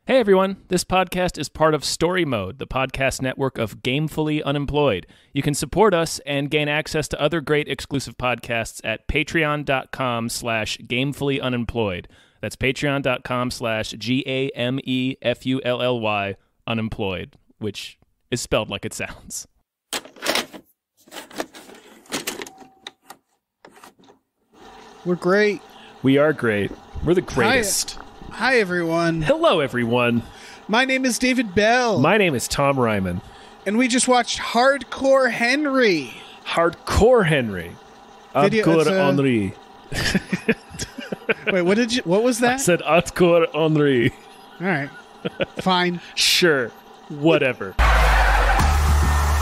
Hey everyone, this podcast is part of Story Mode, the podcast network of Gamefully Unemployed. You can support us and gain access to other great exclusive podcasts at patreon.com/gamefullyunemployed. That's patreon.com/GAMEFULLY unemployed, which is spelled like it sounds. We're great. We are great. We're the greatest. Hi, everyone. Hello, everyone. My name is David Bell. My name is Tom Ryman. And we just watched Hardcore Henry. Hardcore Henry. Hardcore Henry. Wait, what was that? I said Hardcore Henry. All right. Fine. Sure. Whatever.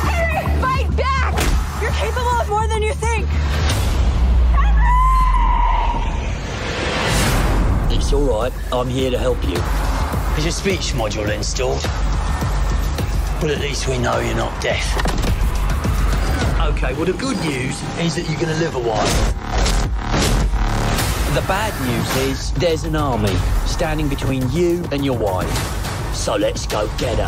Henry, fight back! You're capable of more than you think. It's all right. I'm here to help you. Is your speech module installed? But at least we know you're not deaf. Okay, well, the good news is that you're going to live a while. The bad news is there's an army standing between you and your wife. So let's go get her.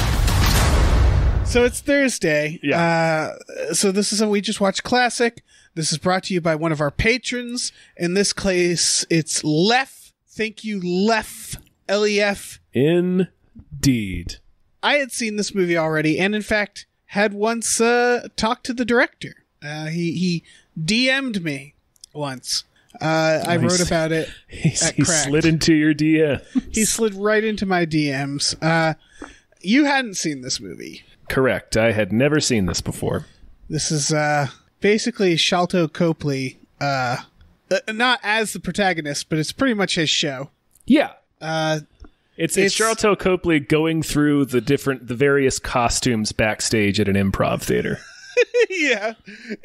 So it's Thursday. Yeah. So this is a We Just Watched Classic. This is brought to you by one of our patrons. In this case, it's Lef. Thank you, Lef. L-E-F. Indeed. I had seen this movie already, and in fact, had once talked to the director. He DM'd me once. I wrote about it He at Cracked. slid into your DM. He slid right into my DMs. You hadn't seen this movie. Correct. I had never seen this before. This is basically Sharlto Copley, not as the protagonist, but it's pretty much his show. Yeah. It's Sharlto Copley going through the various costumes backstage at an improv theater. Yeah,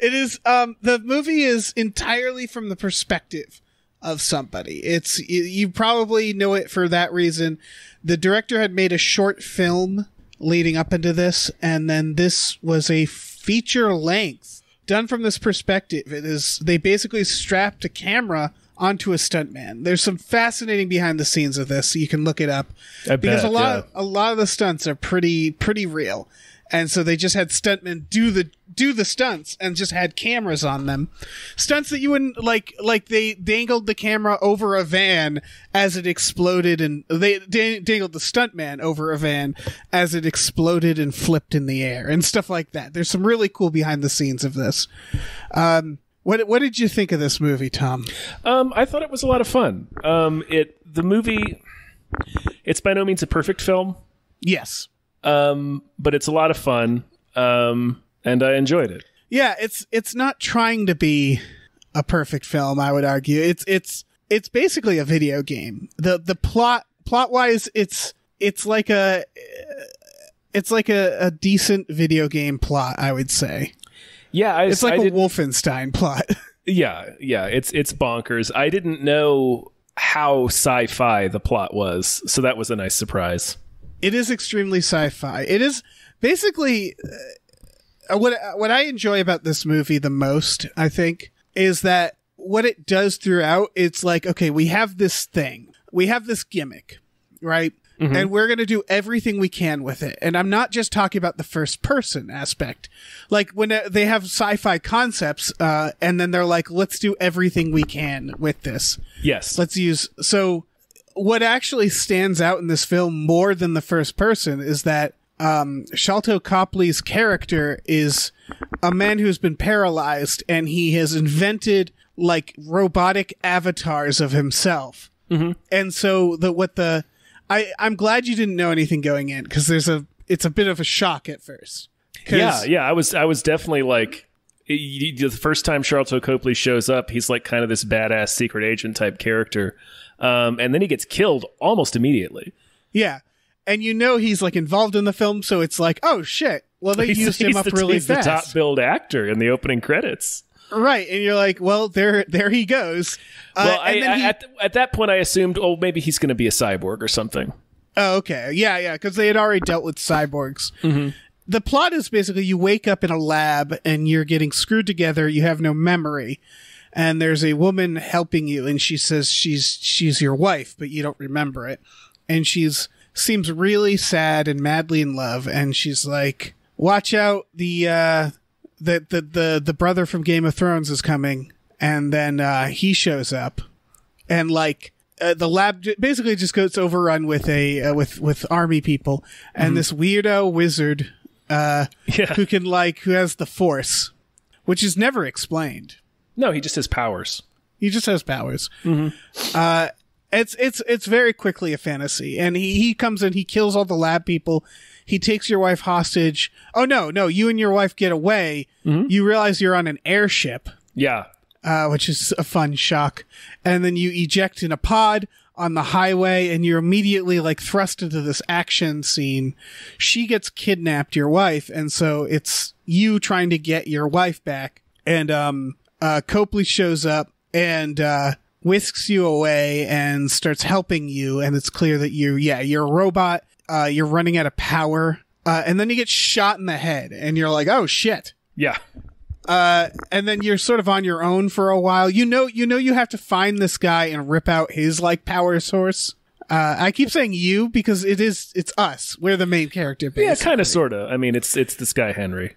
it is. The movie is entirely from the perspective of somebody. You probably know it for that reason. The director had made a short film leading up into this, and then this was a feature length done from this perspective. They basically strapped a camera onto a stuntman. There's some fascinating behind the scenes of this. So you can look it up because a lot of the stunts are pretty real. And so they just had stuntmen do the stunts and just had cameras on them. Stunts that you wouldn't like they dangled the camera over a van as it exploded, and they dangled the stuntman over a van as it exploded and flipped in the air and stuff like that. There's some really cool behind the scenes of this. What did you think of this movie, Tom? I thought it was a lot of fun. The movie, it's by no means a perfect film. Yes. But it's a lot of fun, and I enjoyed it. Yeah, it's not trying to be a perfect film, I would argue. It's basically a video game. The plot wise, it's like a decent video game plot, I would say. Yeah, it's like a Wolfenstein plot. Yeah, it's bonkers. I didn't know how sci-fi the plot was, so that was a nice surprise. It is extremely sci-fi. It is basically what I enjoy about this movie the most, I think, is that what it does throughout, it's like, okay, we have this thing. We have this gimmick, right? Mm-hmm. And we're going to do everything we can with it. And I'm not just talking about the first person aspect. Like when they have sci-fi concepts, and then they're like, let's do everything we can with this. Yes. So what actually stands out in this film more than the first person is that Sharlto Copley's character is a man who's been paralyzed, and he has invented like robotic avatars of himself. Mm-hmm. And so I'm glad you didn't know anything going in, because it's a bit of a shock at first. Yeah. I was definitely like, the first time Sharlto Copley shows up, he's like kind of this badass secret agent type character. And then he gets killed almost immediately. Yeah. And he's like involved in the film, so it's like, oh shit. Well, they used him up really fast. He's the top billed actor in the opening credits. Right. And you're like, well, there he goes. Well, at that point I assumed, oh, maybe he's going to be a cyborg or something. Oh, okay. Yeah, because they had already dealt with cyborgs. Mm-hmm. The plot is basically you wake up in a lab and you're getting screwed together. You have no memory. And there's a woman helping you, and she says she's your wife, but you don't remember it. And she's seems really sad and madly in love, and she's like, watch out, the brother from Game of Thrones is coming. And then he shows up, and like the lab basically just goes overrun with with army people, and this weirdo wizard who has the Force, which is never explained. No, he just has powers. He just has powers. It's very quickly a fantasy, and he comes in, he kills all the lab people, he takes your wife hostage. Oh no, you and your wife get away. You realize you're on an airship. Yeah. Which is a fun shock. And then you eject in a pod on the highway, and you're immediately like thrust into this action scene. She gets kidnapped, your wife, and so it's you trying to get your wife back. And Copley shows up and whisks you away and starts helping you, and it's clear that you're a robot. You're running out of power. And then you get shot in the head, and you're like, oh shit. Yeah. And then you're sort of on your own for a while. You know you have to find this guy and rip out his like power source. I keep saying you because it's us. We're the main character, basically. Yeah, kind of, sort of. I mean, it's this guy Henry.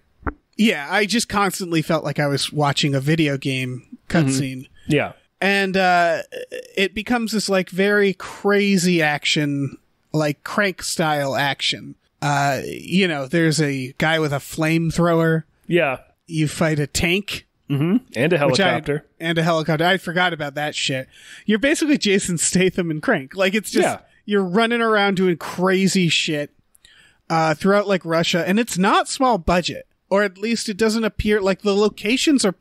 Yeah, I just constantly felt like I was watching a video game cutscene. Yeah. And it becomes this like very crazy action, like Crank style action. There's a guy with a flamethrower. Yeah. You fight a tank. And a helicopter. I forgot about that shit. You're basically Jason Statham and Crank. Like, it's just, you're running around doing crazy shit throughout, like, Russia. And it's not small budget. Or at least it doesn't appear, like, the locations are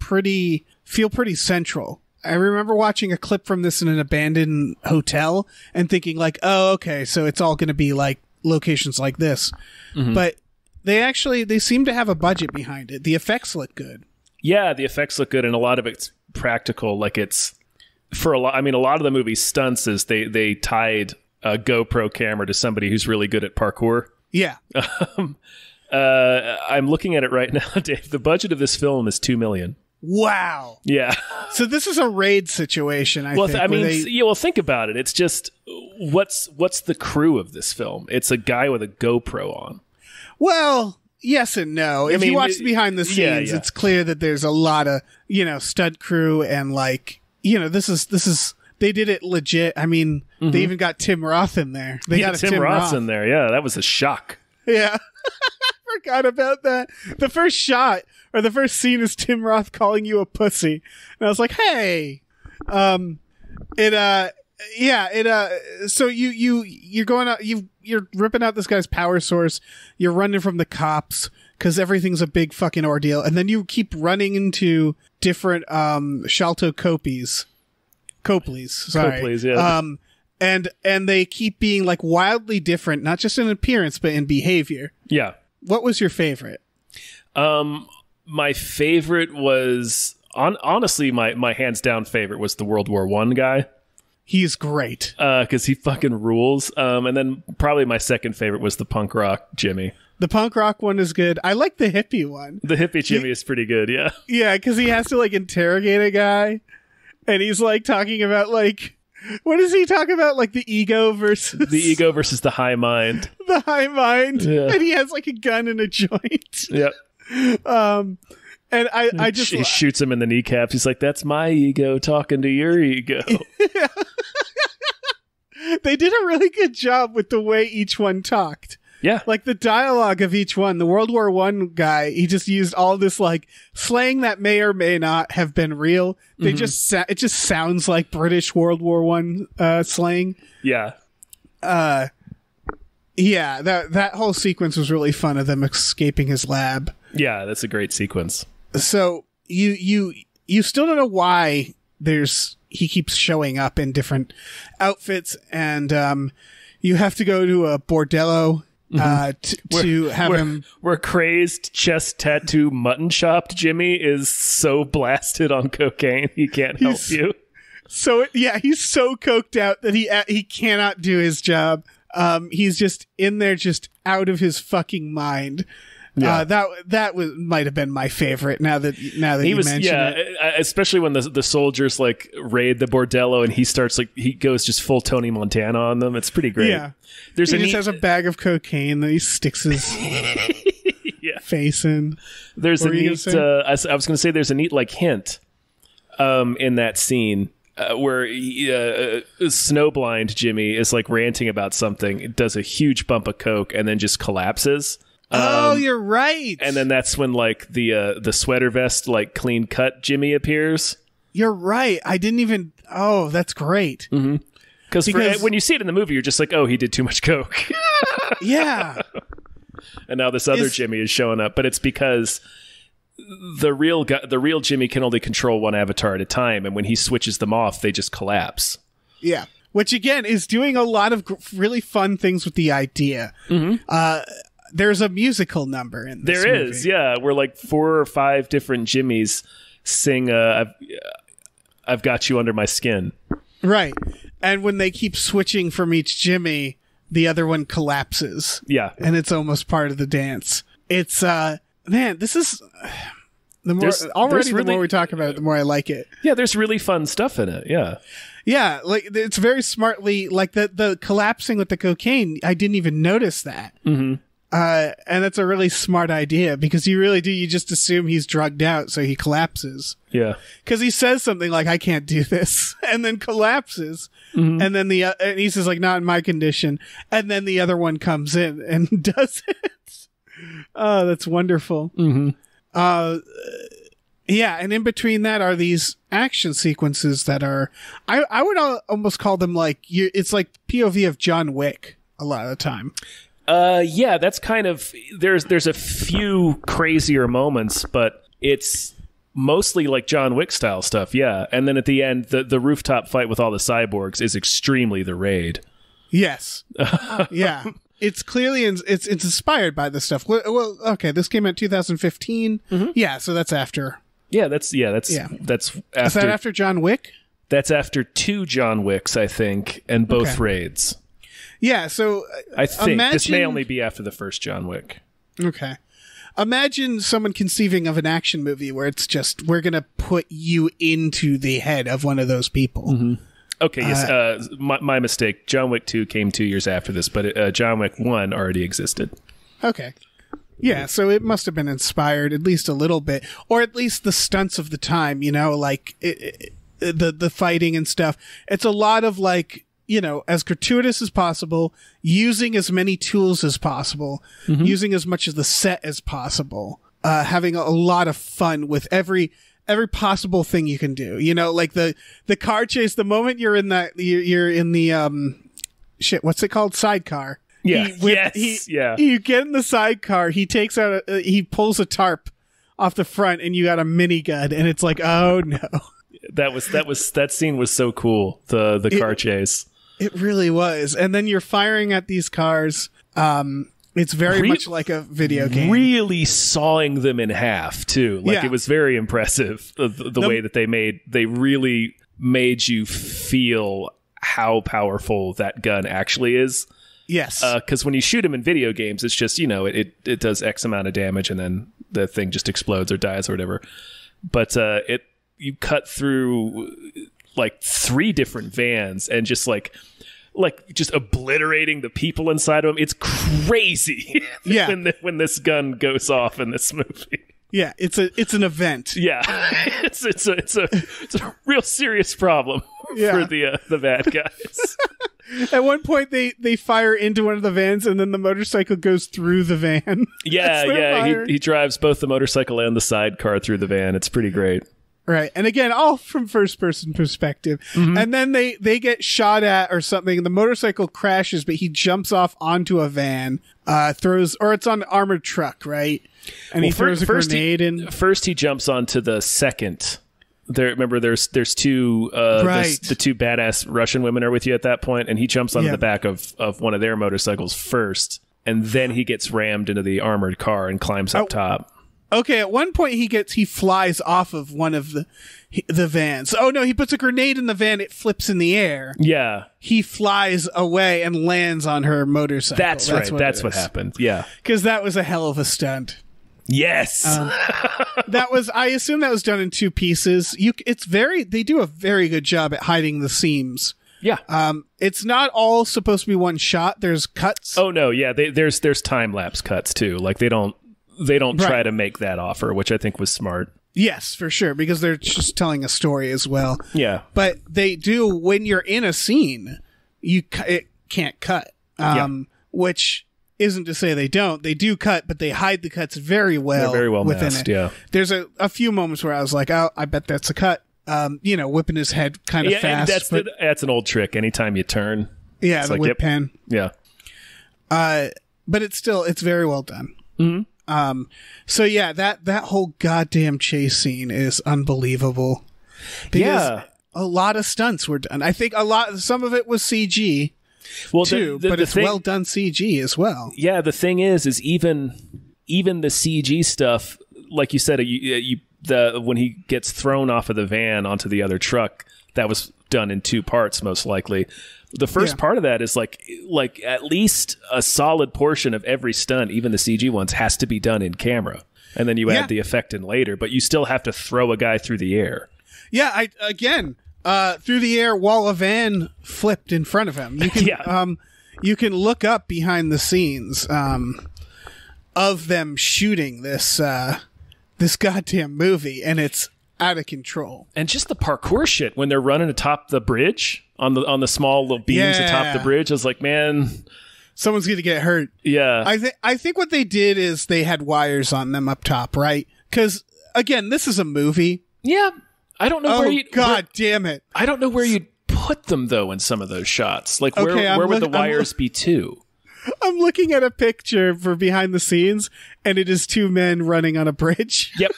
feel pretty central. I remember watching a clip from this in an abandoned hotel and thinking, like, oh, okay, so it's all going to be, like, locations like this. But they seem to have a budget behind it. The effects look good. Yeah, the effects look good, and a lot of it's practical. Like, it's for a lot. I mean, a lot of the movie's stunts is they tied a GoPro camera to somebody who's really good at parkour. Yeah. I'm looking at it right now, Dave. The budget of this film is $2 million. Wow. Yeah. So this is a raid situation. I think. Think about it. It's just what's the crew of this film? It's a guy with a GoPro on. Well, yes and no. If you watch behind the scenes, it's clear that there's a lot of, stunt crew and like, this is they did it legit. I mean, they even got Tim Roth in there. They got Tim Roth in there. Yeah, that was a shock. Yeah. I forgot about that. The first shot or the first scene is Tim Roth calling you a pussy. And I was like, hey. So you're going out, you're ripping out this guy's power source. You're running from the cops because everything's a big fucking ordeal. And then you keep running into different, Sholto Copleys. Sorry. Copleys, yeah. And they keep being like wildly different, not just in appearance, but in behavior. Yeah. What was your favorite? My favorite was honestly, my hands down favorite was the World War I guy. He's great. Because he fucking rules. And then probably my second favorite was the punk rock Jimmy. The punk rock one is good. I like the hippie one. The hippie Jimmy is pretty good, yeah. Yeah, because he has to like interrogate a guy. And he's like talking about like, what does he talk about? Like the ego versus... The ego versus the high mind. The high mind. Yeah. And he has like a gun and a joint. Yep. And I just... He shoots him in the kneecaps. He's like, that's my ego talking to your ego. They did a really good job with the way each one talked. Yeah. Like the dialogue of each one. The World War I guy, he just used all this like slang that may or may not have been real. They it just sounds like British World War I slang. Yeah. Yeah, that whole sequence was really fun of them escaping his lab. Yeah, that's a great sequence. So you still don't know why he keeps showing up in different outfits, and you have to go to a bordello to have him. Where crazed chest tattoo mutton chopped Jimmy is so blasted on cocaine he can't help you. So he's so coked out that he cannot do his job. He's just in there, just out of his fucking mind. Yeah. That might have been my favorite. Now that you mention it, especially when the soldiers like raid the bordello and he goes just full Tony Montana on them. It's pretty great. Yeah, he just has a bag of cocaine that he sticks his face in. There's a neat. I was going to say there's a neat like hint in that scene. Where snowblind Jimmy is like ranting about something, it does a huge bump of coke and then just collapses. You're right. And then that's when like the sweater vest like clean cut Jimmy appears. You're right. I didn't even. Oh, that's great. Mm-hmm. Because when you see it in the movie, you're just like, oh, he did too much coke. Yeah. And now this other Jimmy is showing up, but it's because the real Jimmy can only control one avatar at a time, and when he switches them off, they just collapse. Yeah, which again is doing a lot of really fun things with the idea. Mm-hmm. There's a musical number in this movie. There is, yeah, where like 4 or 5 different Jimmys sing I've got you under my skin. Right, and when they keep switching from each Jimmy, the other one collapses. Yeah, and it's almost part of the dance. It's man, this is the more we talk about it, the more I like it. Yeah, there's really fun stuff in it. Yeah, like it's very smartly like the collapsing with the cocaine. I didn't even notice that. Mm-hmm. And that's a really smart idea because you really do. You just assume he's drugged out, so he collapses. Yeah, because he says something like "I can't do this," and then collapses, mm-hmm. and then and he says like "Not in my condition," and then the other one comes in and does it. Oh, that's wonderful. Mm-hmm. Yeah, and in between that are these action sequences that are, I would almost call them like, it's like POV of John Wick a lot of the time. Yeah, that's kind of, there's a few crazier moments, but it's mostly like John Wick style stuff, yeah. And then at the end, the rooftop fight with all the cyborgs is extremely The Raid. Yes. Yeah. It's clearly it's inspired by this stuff. Well, okay, this came out 2015. Mm-hmm. Yeah, so that's after. That's after. Is that after John Wick? That's after 2 John Wicks, I think, and both raids. Yeah, so I think this may only be after the first John Wick. Okay. Imagine someone conceiving of an action movie where it's just, we're going to put you into the head of one of those people. Mm-hmm. Okay, yes, my mistake. John Wick 2 came 2 years after this, but John Wick 1 already existed. Okay. Yeah, so it must have been inspired at least a little bit, or at least the stunts of the time, you know, like the fighting and stuff. It's a lot of like, you know, as gratuitous as possible, using as many tools as possible, mm-hmm. using as much of the set as possible, having a lot of fun with every possible thing you can do, you know, like the car chase. The moment you're in that, you're in the what's it called, sidecar. Yeah, You get in the sidecar. He takes out he pulls a tarp off the front, and you got a minigun, and it's like, oh no. That scene was so cool. The car chase. It really was, and then you're firing at these cars. It's very much like a video game. Really sawing them in half, too. Like, it was very impressive, the way that they really made you feel how powerful that gun actually is. Yes. Because when you shoot them in video games, it's just, you know, it does X amount of damage and then the thing just explodes or dies or whatever. But you cut through like 3 different vans and just like just obliterating the people inside of them. It's crazy. Yeah. when this gun goes off in this movie. Yeah, it's an event. Yeah, it's a real serious problem for the bad guys. At one point, they fire into one of the vans, and then the motorcycle goes through the van. Yeah. He drives both the motorcycle and the sidecar through the van. It's pretty great. Right. And again, all from first person perspective. Mm-hmm. And then they get shot at or something, and the motorcycle crashes, but he jumps off onto a van, it's on an armored truck, right? And he throws a grenade in. First, he jumps onto the second. Remember, there's 2, the 2 badass Russian women are with you at that point, and he jumps onto the back of one of their motorcycles first, and then he gets rammed into the armored car and climbs up top. Okay, at one point he flies off of one of the vans. Oh no, he puts a grenade in the van, it flips in the air. Yeah. He flies away and lands on her motorcycle. That's right. That's what happened. Yeah. Because that was a hell of a stunt. Yes. I assume that was done in 2 pieces. They do a very good job at hiding the seams. Yeah. It's not all supposed to be one shot. There's cuts. Oh no, yeah. There's time lapse cuts too. Like they don't try to make that offer, which I think was smart. Yes, for sure, because they're just telling a story as well. Yeah. But they do, when you're in a scene, it can't cut. Which isn't to say they don't. They do cut, but they hide the cuts very well. They're very well within masked, it. yeah. There's a few moments where I was like, oh, I bet that's a cut. Whipping his head kind of fast. And that's an old trick. Anytime you turn. Yeah, it's the like, whip pen. Yeah. But it's very well done. Mm-hmm. So yeah, that whole goddamn chase scene is unbelievable. Because a lot of stunts were done. I think some of it was CG. Well, too, but it's well done CG as well. Yeah, the thing is even the CG stuff, like you said, when he gets thrown off of the van onto the other truck, that was done in 2 parts, most likely. The first part of that is like at least a solid portion of every stunt, even the CG ones, has to be done in camera, and then you add the effect in later. But you still have to throw a guy through the air. Yeah, through the air while a van flipped in front of him. You can you can look up behind the scenes of them shooting this goddamn movie, and it's out of control. And just the parkour shit when they're running atop the bridge on the small little beams atop the bridge. I was like, man, someone's gonna get hurt. Yeah, I think what they did is they had wires on them up top, right? Because again, this is a movie. Yeah. I don't know where you... God damn it. I don't know where you'd put them, though, in some of those shots. Like, where would the wires be, too? I'm looking at a picture for behind the scenes, and it is 2 men running on a bridge. Yep.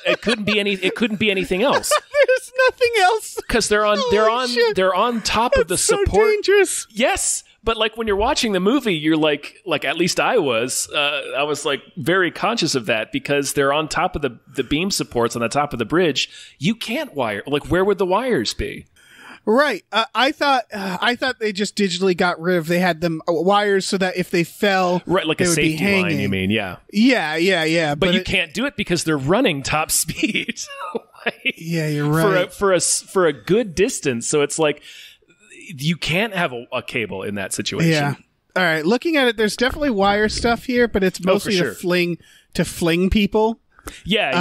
It couldn't be anything else. There's nothing else. Because they're on top of the support. So dangerous. Yes. But like when you're watching the movie, you're like at least I was like very conscious of that, because they're on top of the beam supports on the top of the bridge. You can't wire. Like, where would the wires be? Right. I thought they just digitally got rid of. They had them wires so that if they fell, right, like a safety line. You mean? Yeah. Yeah. But you can't do it because they're running top speed. Yeah, you're right. For a good distance, so it's like. You can't have a cable in that situation. Yeah. All right. Looking at it, there's definitely wire stuff here, but it's mostly to fling people. Yeah.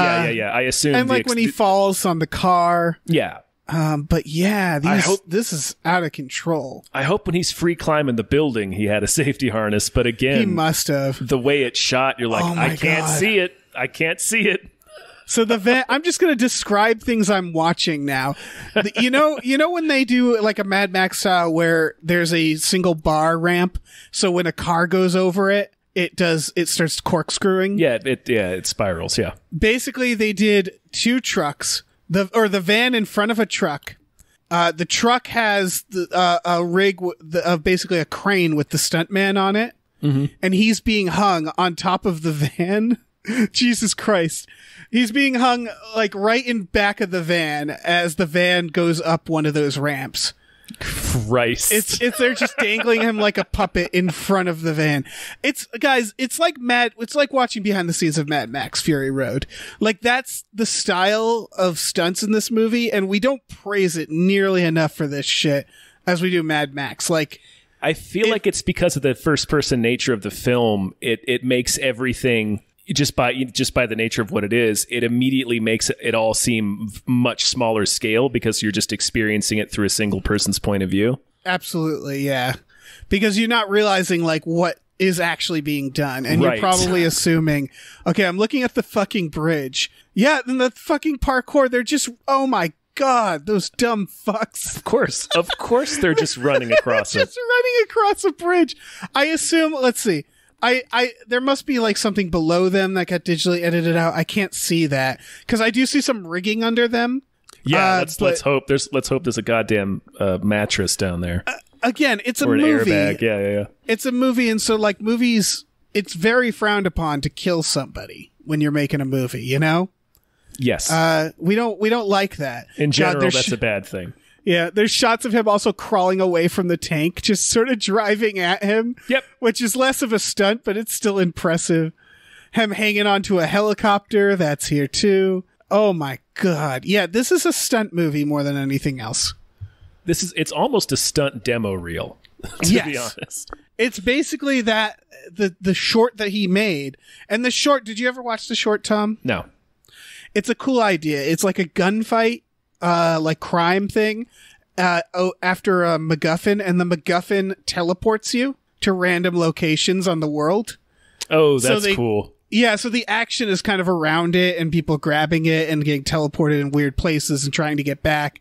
I assume. And like when he falls on the car. Yeah. But yeah, this is out of control. I hope when he's free climbing the building, he had a safety harness. But again, he must have. The way it's shot, you're like, I can't see it. I can't see it. So the van, I'm just going to describe things I'm watching now. You know when they do like a Mad Max style where there's a single bar ramp, so when a car goes over it, it starts corkscrewing. Yeah, it spirals. Yeah. Basically, they did 2 trucks, the van in front of a truck. The truck has a rig, basically a crane with the stuntman on it, and he's being hung on top of the van. Jesus Christ. He's being hung like right in back of the van as the van goes up one of those ramps. Christ. It's they're just dangling him like a puppet in front of the van. It's like watching behind the scenes of Mad Max Fury Road. Like, that's the style of stunts in this movie, and we don't praise it nearly enough for this shit as we do Mad Max. Like, I feel like it's because of the first person nature of the film. It makes everything just by the nature of what it is, it immediately makes it all seem much smaller scale because you're just experiencing it through a single person's point of view. Absolutely, yeah. Because you're not realizing like what is actually being done, and you're probably assuming, okay, I'm looking at the fucking bridge. Yeah, and the fucking parkour, they're just, oh my God, those dumb fucks. Of course they're just running across it. Just running across a bridge. I assume, let's see. There must be like something below them that got digitally edited out. I can't see that because I do see some rigging under them. Yeah, let's hope there's a goddamn mattress down there. Again, it's a or an movie. Airbag. Yeah. It's a movie, and so like movies, it's very frowned upon to kill somebody when you're making a movie. You know? Yes. We don't like that. In general, that's a bad thing. Yeah, there's shots of him also crawling away from the tank, just sort of driving at him. Yep. Which is less of a stunt, but it's still impressive. him hanging onto a helicopter, that's here too. Oh my god. Yeah, this is a stunt movie more than anything else. It's almost a stunt demo reel, to be honest. It's basically that the short that he made. And the short, did you ever watch the short, Tom? No. It's a cool idea. It's like a gunfight, like crime thing, after a MacGuffin, and the MacGuffin teleports you to random locations on the world. Oh, that's cool. Yeah, so the action is kind of around it and people grabbing it and getting teleported in weird places and trying to get back.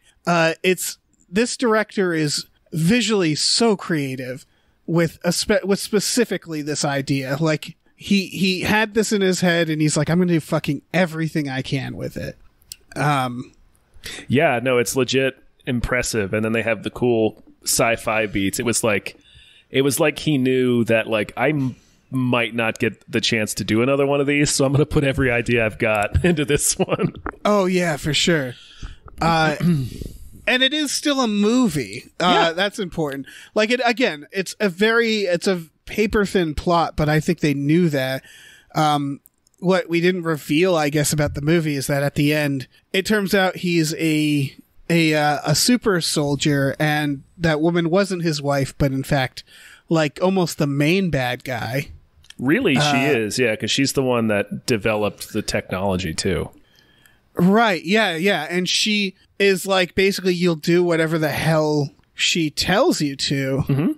This director is visually so creative with specifically this idea. Like he had this in his head and he's like, I'm going to do fucking everything I can with it. Yeah, no, it's legit impressive. And then they have the cool sci-fi beats. It was like he knew that like I might not get the chance to do another one of these, so I'm going to put every idea I've got into this one. Oh yeah, for sure. And it is still a movie. That's important. Like it's a paper thin plot, but I think they knew that. What we didn't reveal, I guess, about the movie is that at the end, it turns out he's a super soldier, and that woman wasn't his wife, but in fact, like almost the main bad guy. Really, she is, yeah, because she's the one that developed the technology too. Right, yeah, and she is like basically you'll do whatever the hell she tells you to,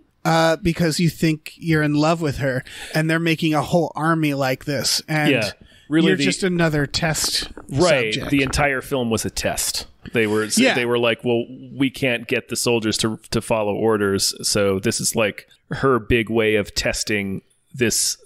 because you think you're in love with her, and they're making a whole army like this, and really you're just another test subject. The entire film was a test. They were like, well, we can't get the soldiers to follow orders, so this is like her big way of testing this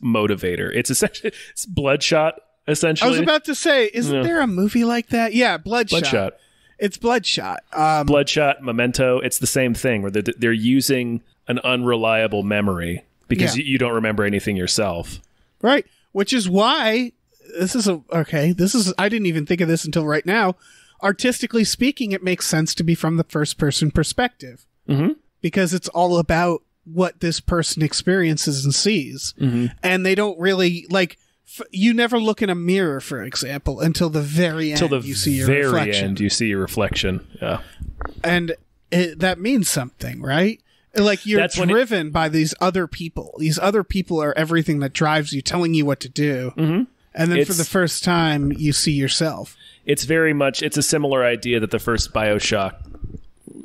motivator. It's essentially Bloodshot. Essentially, I was about to say, isn't there a movie like that? Yeah, Bloodshot. It's Bloodshot. Bloodshot, Memento. It's the same thing where they're using an unreliable memory because you don't remember anything yourself. Right. Which is why I didn't even think of this until right now. Artistically speaking, it makes sense to be from the first person perspective because it's all about what this person experiences and sees. And they don't really like. You never look in a mirror, for example, until the very end. You see your reflection. You see your reflection. Yeah, and that means something, right? Like you're driven by these other people. These other people are everything that drives you, telling you what to do. And then for the first time, you see yourself. It's a similar idea that the first BioShock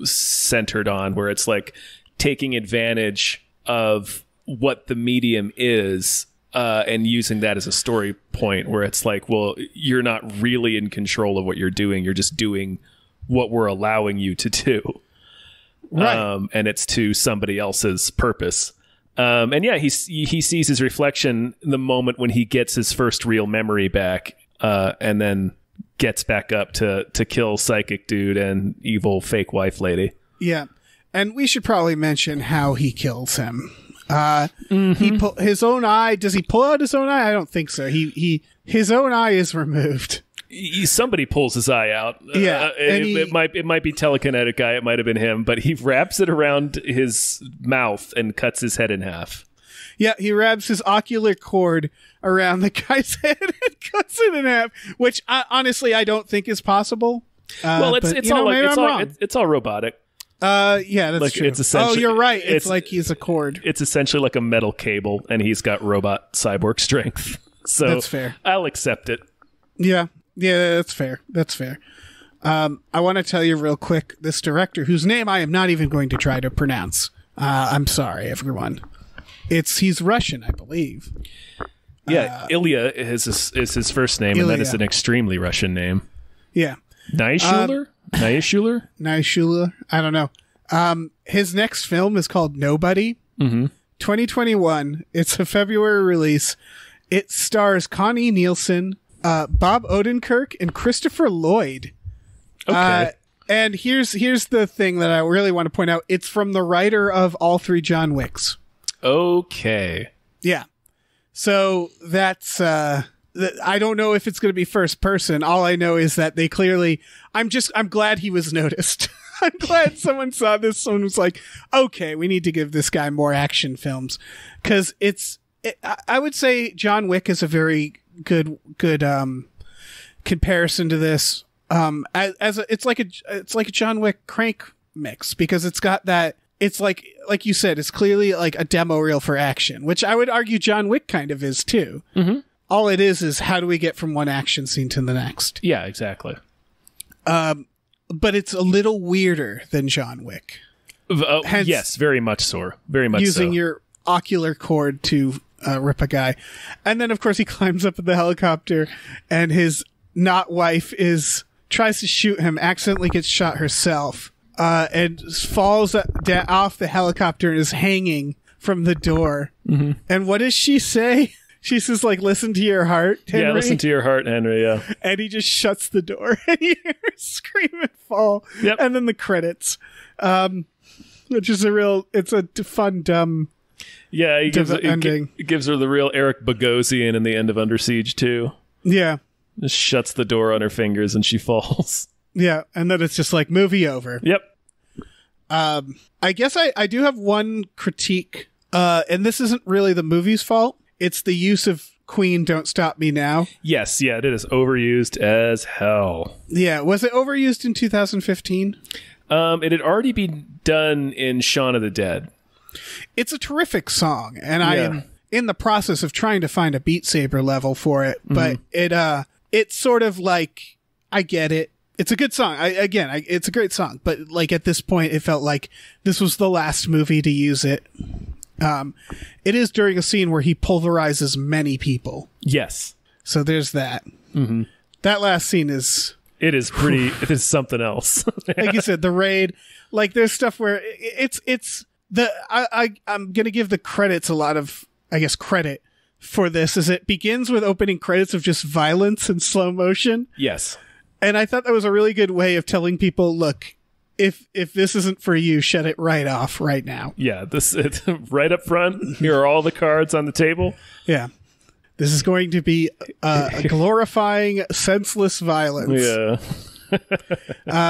centered on, where it's like taking advantage of what the medium is. And using that as a story point where it's like, well, you're not really in control of what you're doing. You're just doing what we're allowing you to do. Right. And it's to somebody else's purpose. And yeah, he sees his reflection the moment when he gets his first real memory back, and then gets back up to kill Psychic Dude and evil fake wife lady. Yeah. And we should probably mention how he kills him. He his own eye. Does he pull out his own eye? I don't think so. His own eye is removed. Somebody pulls his eye out. Yeah, it might be telekinetic eye. It might have been him, but he wraps it around his mouth and cuts his head in half. Yeah, he wraps his ocular cord around the guy's head and cuts it in half, which honestly I don't think is possible. Well, it's all robotic. Yeah, that's true. It's essentially, you're right. It's like he's a cord. It's essentially like a metal cable, and he's got robot cyborg strength. So that's fair. I'll accept it. Yeah, that's fair. That's fair. I want to tell you real quick, this director, whose name I am not even going to try to pronounce. I'm sorry, everyone. He's Russian, I believe. Yeah, Ilya is his first name, Ilya. And that is an extremely Russian name. Yeah. Naishuller? Naishuller? I don't know. His next film is called Nobody. 2021. It's a February release. It stars Connie Nielsen, Bob Odenkirk, and Christopher Lloyd. Okay. And here's the thing that I really want to point out. It's from the writer of all three John Wicks. Okay. Yeah. So that's... I don't know if it's going to be first person. All I know is that they clearly... I'm glad he was noticed. I'm glad someone saw this. Someone was like, okay, we need to give this guy more action films. Because it's I would say John Wick is a very good comparison to this. It's like a John Wick Crank mix, because it's got that. It's like you said, it's clearly like a demo reel for action, which I would argue John Wick kind of is too. Mm-hmm. All it is how do we get from one action scene to the next? Yeah, exactly. But it's a little weirder than John Wick. Yes, very much so. Very much using so. your ocular cord to rip a guy. And then, of course, he climbs up in the helicopter, and his not wife tries to shoot him, accidentally gets shot herself, and falls off the helicopter and is hanging from the door. Mm-hmm. And what does she say? She says, like, listen to your heart, Henry. Yeah, listen to your heart, Henry, yeah. And he just shuts the door, and you hear her scream and fall. Yep. And then the credits. Which is it's a fun, dumb he ending. It gives her the real Eric Bogosian in the end of Under Siege, too. Yeah. Just shuts the door on her fingers and she falls. Yeah, and then it's just like, movie over. Yep. I guess I do have one critique, and this isn't really the movie's fault. It's the use of Queen Don't Stop Me Now. Yes, yeah, it is overused as hell. Yeah, was it overused in 2015? It had already been done in Shaun of the Dead. It's a terrific song, and I am in the process of trying to find a Beat Saber level for it, but it's sort of like, I get it. It's a good song. It's a great song, but like at this point, it felt like this was the last movie to use it. It is during a scene where he pulverizes many people. Yes. So there's that. Mm-hmm. That last scene is... It is pretty... It is something else. Like you said, the raid. Like, there's stuff where I'm going to give the credits a lot of, I guess, credit for this, as it begins with opening credits of just violence and slow motion. Yes. And I thought that was a really good way of telling people, look, if this isn't for you, shut it right off right now. Yeah, it's right up front. Here are all the cards on the table. Yeah. This is going to be a glorifying senseless violence. Yeah.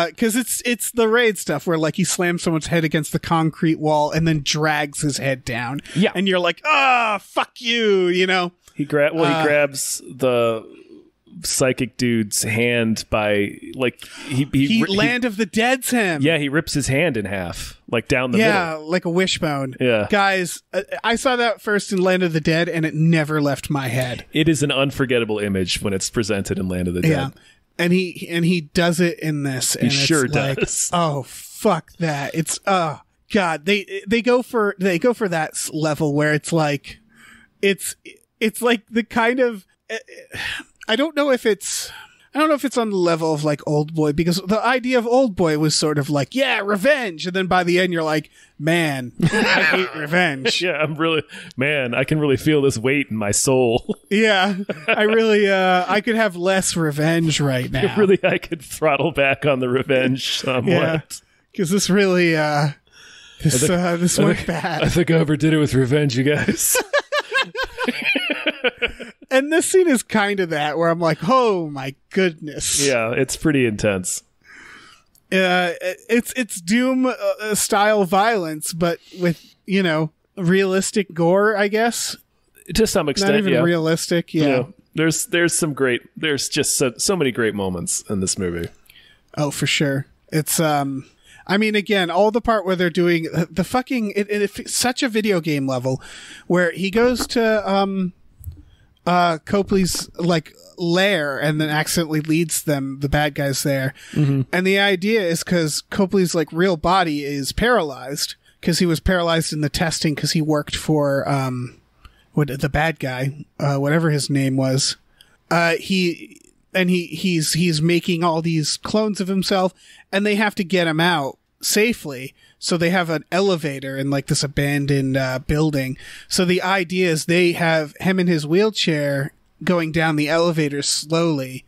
Because it's the raid stuff where, like, he slams someone's head against the concrete wall and then drags his head down. Yeah. And you're like, fuck you, you know? He grabs the psychic dude's hand by, like, Land of the Dead's him. Yeah, he rips his hand in half, like down the middle. Yeah, like a wishbone. Yeah. Guys, I saw that first in Land of the Dead, and it never left my head. It is an unforgettable image when it's presented in Land of the Dead. Yeah. And he does it in this. And he sure like, does. Oh, fuck that. It's, God, they go for that level where it's like, it's like the kind of, I don't know if it's on the level of like Old Boy, because the idea of Old Boy was sort of like, yeah, revenge. And then by the end, you're like, man, I hate revenge. Yeah, I can really feel this weight in my soul. Yeah, I could have less revenge right now. I could throttle back on the revenge somewhat. Yeah, because this really, this went bad. I think I overdid it with revenge, you guys. And this scene is kind of that, where I'm like, oh my goodness. Yeah, it's pretty intense. It's Doom style vielse, but with, realistic gore, I guess. To some extent, not even realistic. Yeah. There's just so many great moments in this movie. Oh, for sure. It's I mean, again, all the part where they're doing the fucking it's such a video game level, where he goes to Copley's like lair and then accidentally leads the bad guys there. Mm-hmm. And the idea is because Copley's like real body is paralyzed, because he was paralyzed in the testing because he worked for the bad guy, whatever his name was. He's making all these clones of himself, and they have to get him out safely. So they have an elevator in like this abandoned building. So the idea is they have him in his wheelchair going down the elevator slowly,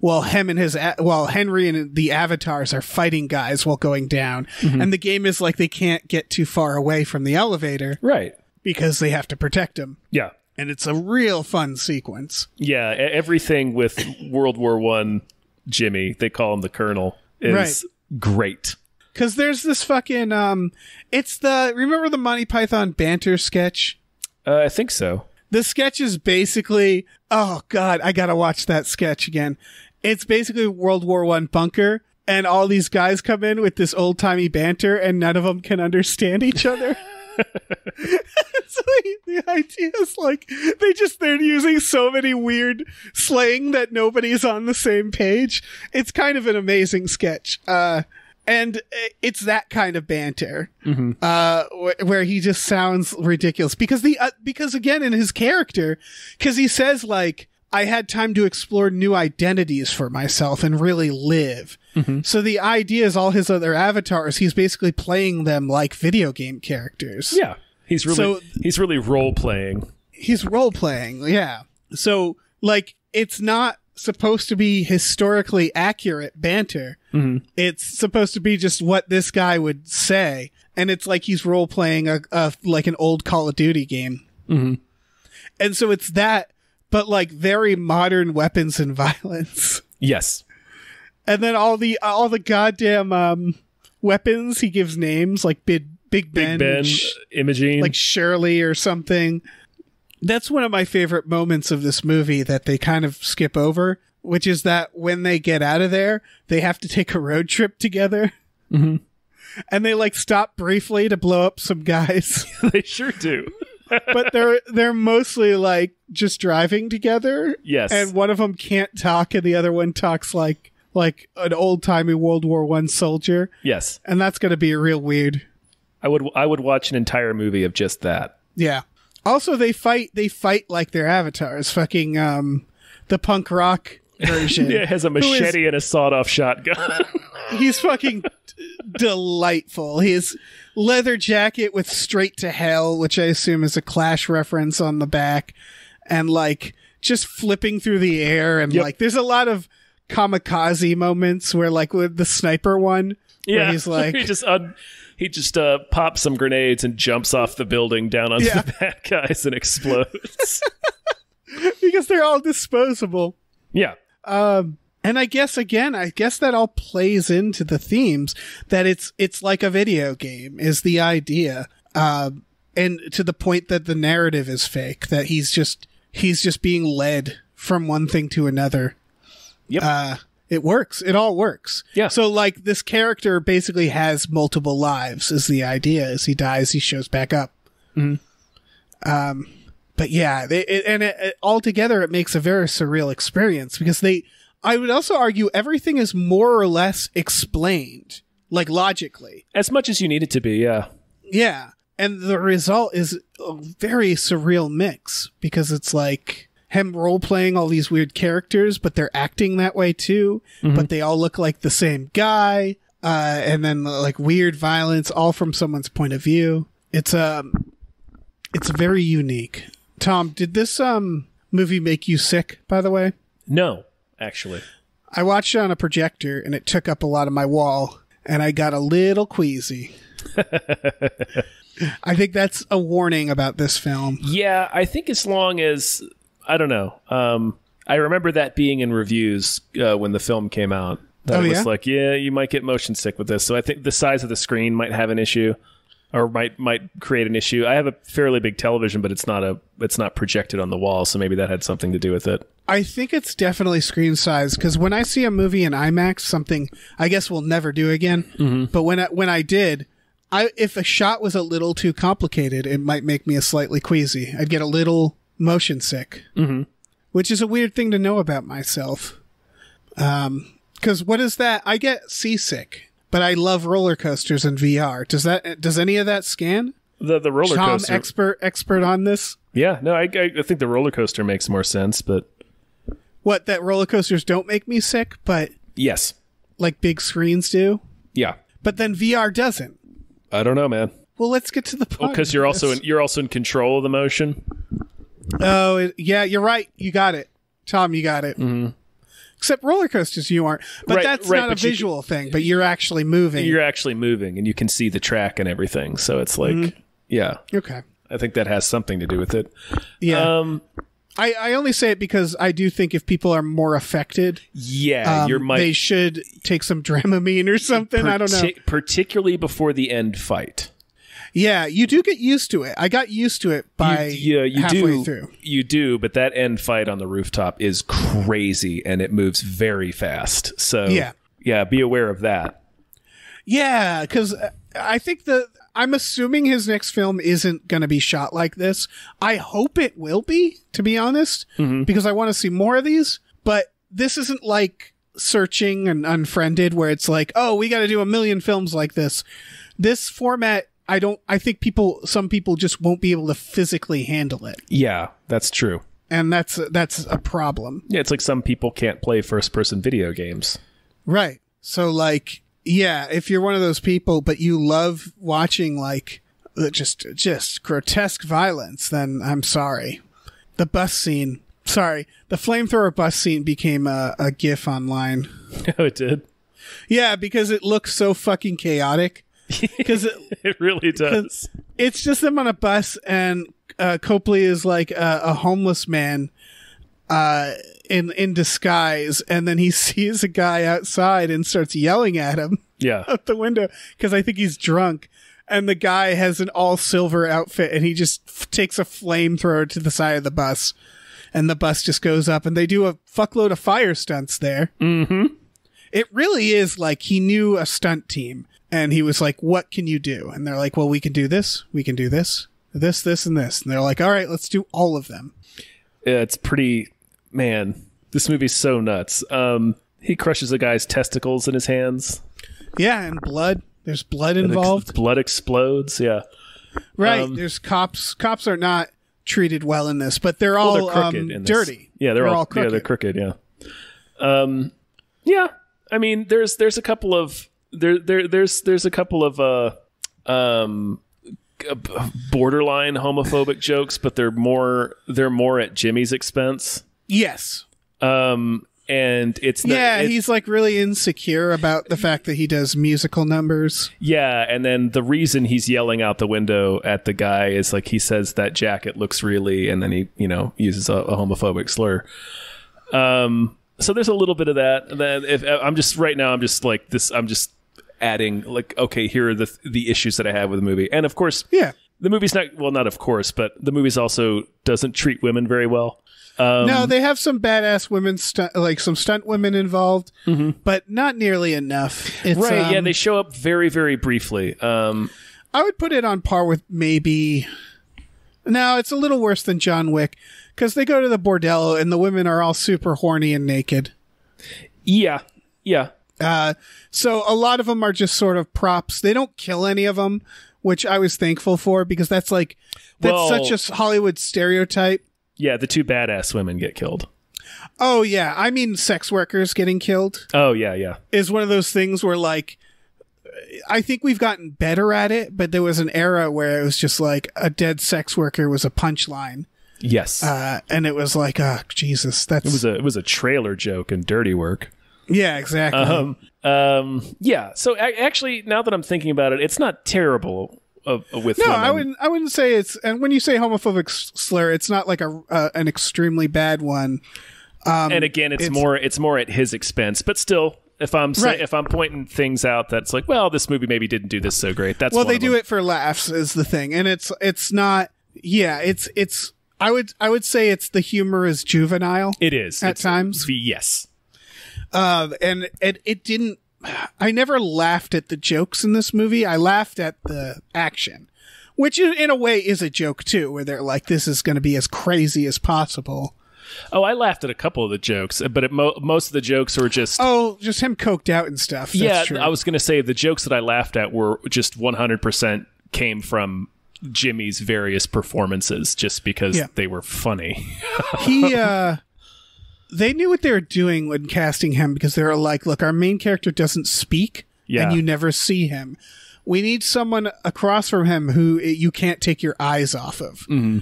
while Henry and the avatars are fighting guys while going down. Mm-hmm. And the game is like they can't get too far away from the elevator, right? Because they have to protect him. Yeah. And it's a real fun sequence. Yeah, everything with World War I Jimmy, they call him the Colonel, is great. Because there's this fucking, remember the Monty Python banter sketch? I think so. The sketch is basically, oh God, I gotta watch that sketch again. It's basically World War I bunker, and all these guys come in with this old-timey banter, and none of them can understand each other. So the idea is like, they're using so many weird slang that nobody's on the same page. It's kind of an amazing sketch. And it's that kind of banter, where he just sounds ridiculous because again, in his character, because he says like, I had time to explore new identities for myself and really live. So the idea is all his other avatars, he's basically playing them like video game characters. Yeah. He's really role playing. He's role playing. Yeah. So like, it's not supposed to be historically accurate banter. It's supposed to be just what this guy would say, and it's like he's role playing a like an old Call of Duty game. And so it's that, but like very modern weapons and violence. Yes. And then all the goddamn weapons he gives names, like Big Ben, Imogene, like Shirley or something. That's one of my favorite moments of this movie that they kind of skip over, which is that when they get out of there, they have to take a road trip together. And they like stop briefly to blow up some guys. They sure do. But they're mostly like just driving together. Yes. And one of them can't talk and the other one talks like an old-timey World War I soldier. Yes. And that's going to be real weird. I would watch an entire movie of just that. Yeah. Also, they fight like their avatars. Fucking the punk rock version. Yeah, has a machete and a sawed-off shotgun. He's fucking delightful. His leather jacket with "Straight to Hell," which I assume is a Clash reference on the back, and like just flipping through the air, and like there's a lot of kamikaze moments where like with the sniper one, where he's like he just pops some grenades and jumps off the building down onto the bad guys and explodes. Because they're all disposable. Yeah. And I guess that all plays into the themes that it's like a video game is the idea. And to the point that the narrative is fake, that he's just being led from one thing to another. Yep. It works. It all works. Yeah. So like this character basically has multiple lives is the idea. As he dies, he shows back up. But yeah, altogether it makes a very surreal experience because I would also argue everything is more or less explained, like logically. As much as you need it to be, yeah. Yeah. And the result is a very surreal mix because it's like him role-playing all these weird characters, but they're acting that way too, but they all look like the same guy, and then like weird violence, all from someone's point of view. It's very unique. Tom, did this movie make you sick, by the way? No, actually. I watched it on a projector, and it took up a lot of my wall, and I got a little queasy. I think that's a warning about this film. Yeah, I think as long as... I don't know. I remember that being in reviews when the film came out. That it was like, yeah, you might get motion sick with this. So I think the size of the screen might have an issue, or might create an issue. I have a fairly big television, but it's not projected on the wall, so maybe that had something to do with it. I think it's definitely screen size because when I see a movie in IMAX, something I guess we'll never do again. But when I did, if a shot was a little too complicated, it might make me a slightly queasy. I'd get a little motion sick, which is a weird thing to know about myself. Because what is that? I get seasick, but I love roller coasters in VR. Does any of that scan? The roller coaster. Tom, expert on this. Yeah, no, I think the roller coaster makes more sense, but what, that roller coasters don't make me sick, but yes, like big screens do. Yeah, but then VR doesn't. I don't know, man. Well, let's get to the point. Because you're also in control of the motion. Oh, yeah, you're right. You got it. Tom, you got it. Except roller coasters, you aren't. But that's not a visual thing, but you're actually moving. You're actually moving, and you can see the track and everything. So it's like, yeah. Okay. I think that has something to do with it. Yeah. I only say it because I do think if people are more affected, they should take some Dramamine or something. I don't know. Particularly before the end fight. Yeah, you do get used to it. I got used to it by halfway through. You do, but that end fight on the rooftop is crazy, and it moves very fast. So yeah, be aware of that. Yeah, because I think I'm assuming his next film isn't going to be shot like this. I hope it will be, to be honest, because I want to see more of these. But this isn't like Searching and Unfriended, where it's like, oh, we got to do a million films like this. This format, I think some people just won't be able to physically handle it. Yeah, that's true. And that's a problem. Yeah, it's like some people can't play first-person video games. Right. So, like, yeah, if you're one of those people, but you love watching, like, just grotesque violence, then I'm sorry. The bus scene. Sorry, the flamethrower bus scene became a GIF online. Oh, it did? Yeah, because it looks so fucking chaotic. Because it really does. It's just them on a bus, and Copley is like a homeless man in disguise, and then he sees a guy outside and starts yelling at him out the window because I think he's drunk. And the guy has an all silver outfit, and he just takes a flamethrower to the side of the bus. And the bus just goes up, and they do a fuckload of fire stunts there. Mm-hmm. It really is like he knew a stunt team, and he was like, what can you do? And they're like, well, we can do this, we can do this, this, and this. And they're like, all right, let's do all of them. Yeah, it's pretty... Man, this movie's so nuts. He crushes a guy's testicles in his hands. Yeah, and blood. There's blood involved. Blood explodes, yeah. Right, there's cops. Cops are not treated well in this, but they're all dirty. Yeah, they're all crooked. Yeah, they're crooked. Yeah. Yeah. I mean, there's a couple of there's a couple of borderline homophobic jokes, but they're more at Jimmy's expense. Yes. And he's like really insecure about the fact that he does musical numbers. Yeah, and then the reason he's yelling out the window at the guy is like he says that jacket looks really, and then he uses a homophobic slur. So there's a little bit of that. And then I'm just adding like, okay, here are the issues that I have with the movie, and of course, the movie's not of course, but the movie's also doesn't treat women very well. No, they have some badass women, some stunt women involved, but not nearly enough. It's, right, yeah, they show up very, very briefly. I would put it on par with maybe... No, it's a little worse than John Wick, because they go to the bordello and the women are all super horny and naked. Yeah. So a lot of them are just sort of props. They don't kill any of them, which I was thankful for, because that's such a Hollywood stereotype. Yeah, the two badass women get killed. Oh, yeah. I mean, sex workers getting killed. Oh, yeah. Is one of those things where, like, I think we've gotten better at it, but there was an era where it was just like a dead sex worker was a punchline. Yes. And it was like, oh, Jesus. It was a trailer joke in Dirty Work. Yeah, exactly. Yeah. So actually, now that I'm thinking about it, it's not terrible. With women. I wouldn't say it's, and when you say homophobic slur, it's not like an extremely bad one. And again, it's more at his expense, but still, if I'm pointing things out, that's like, well, this movie maybe didn't do this so great. That's they do it for laughs is the thing, and it's not. Yeah, it's. I would say it's the humor is juvenile. It is at times. Yes. And it didn't. I never laughed at the jokes in this movie. I laughed at the action, which in a way is a joke too, where they're like, this is going to be as crazy as possible. Oh, I laughed at a couple of the jokes, but most of the jokes were just... Oh, just him coked out and stuff. That's yeah, true. I was going to say the jokes that I laughed at were just 100% came from Jimmy's various performances just because they were funny. They knew what they were doing when casting him, because they were like, look, our main character doesn't speak and you never see him. We need someone across from him who you can't take your eyes off of. Mm-hmm.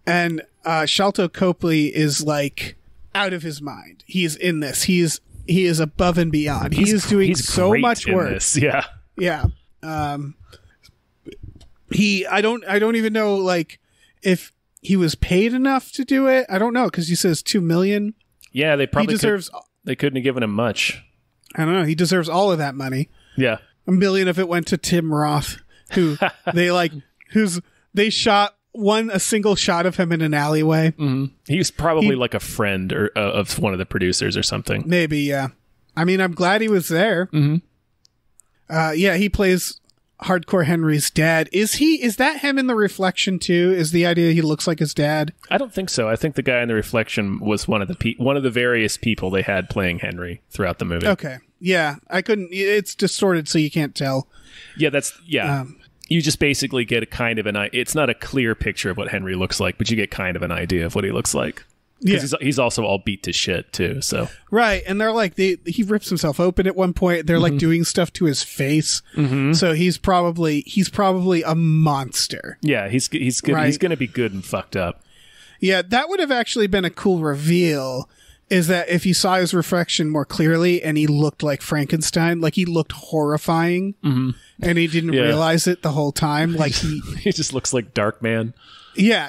And Sharlto Copley is like out of his mind. He's in this. He is above and beyond. He's doing so much work. This. Yeah. Yeah. I don't even know like if he was paid enough to do it. I don't know, because he says $2 million. Yeah, they probably they couldn't have given him much. I don't know. He deserves all of that money. Yeah. $1 million if it went to Tim Roth, who they they shot a single shot of him in an alleyway. He's probably like a friend or of one of the producers or something. Maybe, yeah. I mean, I'm glad he was there. Yeah, he plays Hardcore Henry's dad. Is that him in the reflection too? Is the idea he looks like his dad? I don't think so. I think the guy in the reflection was one of the various people they had playing Henry throughout the movie. Okay. Yeah, I couldn't. It's distorted, so you can't tell. Yeah, you just basically get a kind of it's not a clear picture of what Henry looks like, but you get kind of an idea of what he looks like. Because he's also all beat to shit too. So right, and they're like he rips himself open at one point. They're like doing stuff to his face. So he's probably a monster. Yeah, he's good. Right. He's going to be good and fucked up. Yeah, that would have actually been a cool reveal. Is that if you saw his reflection more clearly and he looked like Frankenstein, like he looked horrifying, and he didn't realize it the whole time, like he just looks like Darkman. Yeah.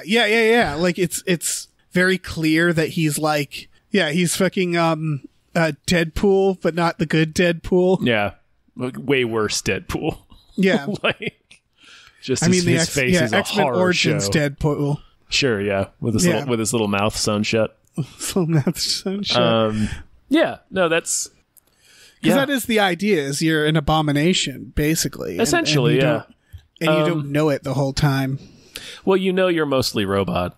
Like it's very clear that he's like, he's fucking Deadpool, but not the good Deadpool. Yeah, way worse Deadpool. Yeah, like just his face is a X-Men horror Origins show. Deadpool. Sure, yeah, with his little mouth sewn shut. Yeah, no, that's because that is the idea. Is you're an abomination, basically, essentially, and you don't know it the whole time. Well, you're mostly robot.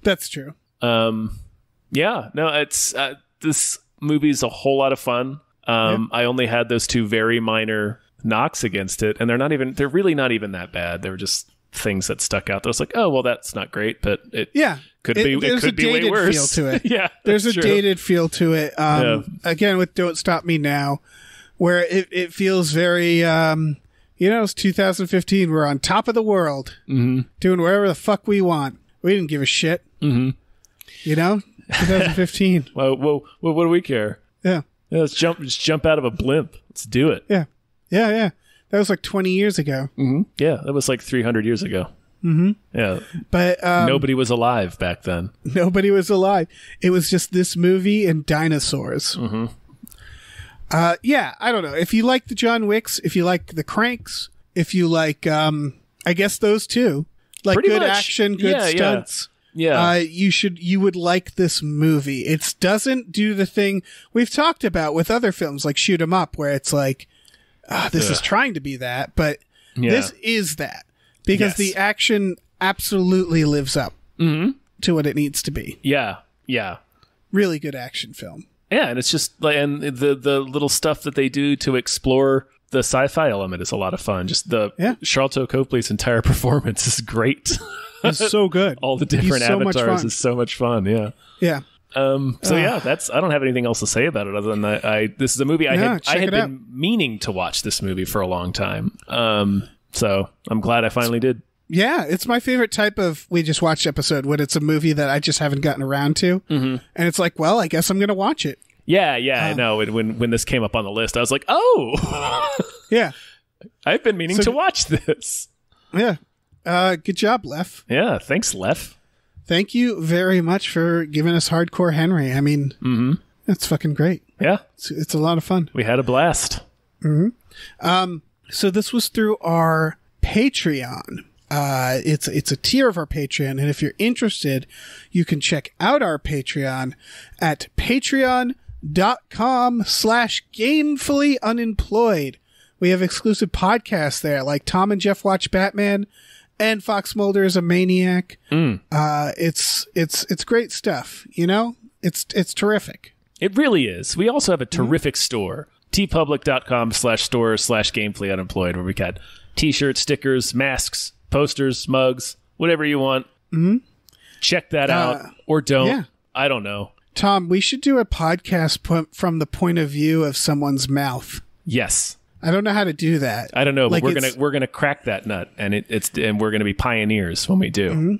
That's true. Yeah, no, it's this movie's a whole lot of fun. I only had those two very minor knocks against it, and they're really not even that bad. They were just things that stuck out. I was like, oh, well, that's not great, but it could be way worse. Feel to it. Yeah, there's a true. dated feel to it. Again, with Don't Stop Me Now, where it feels very, it's 2015. We're on top of the world, doing whatever the fuck we want. We didn't give a shit. 2015. Well, what do we care? Yeah. Let's jump out of a blimp. Let's do it. Yeah. That was like 20 years ago. Yeah, that was like 300 years ago. Yeah, but nobody was alive back then. Nobody was alive. It was just this movie and dinosaurs. Yeah, I don't know. If you like the John Wicks, if you like the Cranks, if you like, I guess those two, like pretty good much. action, good stunts. Yeah. You would like this movie. It doesn't do the thing we've talked about with other films like Shoot 'Em Up, where it's like, this is trying to be that, but this is that because the action absolutely lives up to what it needs to be. Yeah. Really good action film. Yeah, and it's just like, and the little stuff that they do to explore the sci-fi element is a lot of fun. Just Sharlto Copley's entire performance is great. It's so good. All the different avatars is so much fun. Yeah. Yeah. That's I don't have anything else to say about it other than that this is a movie I had been meaning to watch this movie for a long time. So I'm glad I finally did. Yeah, it's my favorite type of we just watched episode when it's a movie that I just haven't gotten around to. And it's like, well, I guess I'm going to watch it. Yeah, I know. When this came up on the list, I was like, oh, yeah, I've been meaning to watch this. Yeah. Good job, Lef. Yeah, thanks, Lef. Thank you very much for giving us Hardcore Henry. I mean, it's fucking great. Yeah. It's a lot of fun. We had a blast. So this was through our Patreon. It's a tier of our Patreon, and if you're interested, you can check out our Patreon at patreon.com/gamefullyunemployed. We have exclusive podcasts there, like Tom and Jeff Watch Batman and Fox Mulder is a Maniac. It's great stuff, It's terrific. It really is. We also have a terrific store, tpublic.com/store/gamefullyunemployed, where we got t-shirts, stickers, masks, posters, mugs, whatever you want. Check that out or don't. Yeah. I don't know. Tom, we should do a podcast from the point of view of someone's mouth. Yes. I don't know how to do that. I don't know, but we're gonna crack that nut, and we're gonna be pioneers when we do.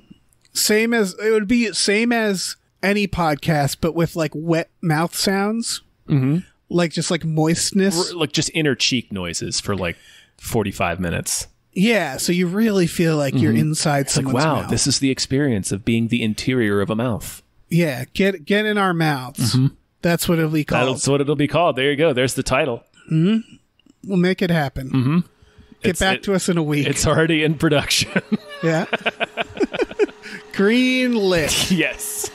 It would be same as any podcast, but with like wet mouth sounds, like just like moistness, like just inner cheek noises for like 45 minutes. Yeah, so you really feel like you're inside someone's mouth. Wow, this is the experience of being the interior of a mouth. Yeah, get in our mouths. That's what it'll be called. That's what it'll be called. There you go. There's the title. We'll make it happen. Get back to us in a week. It's already in production. Yeah. Green lit. Yes.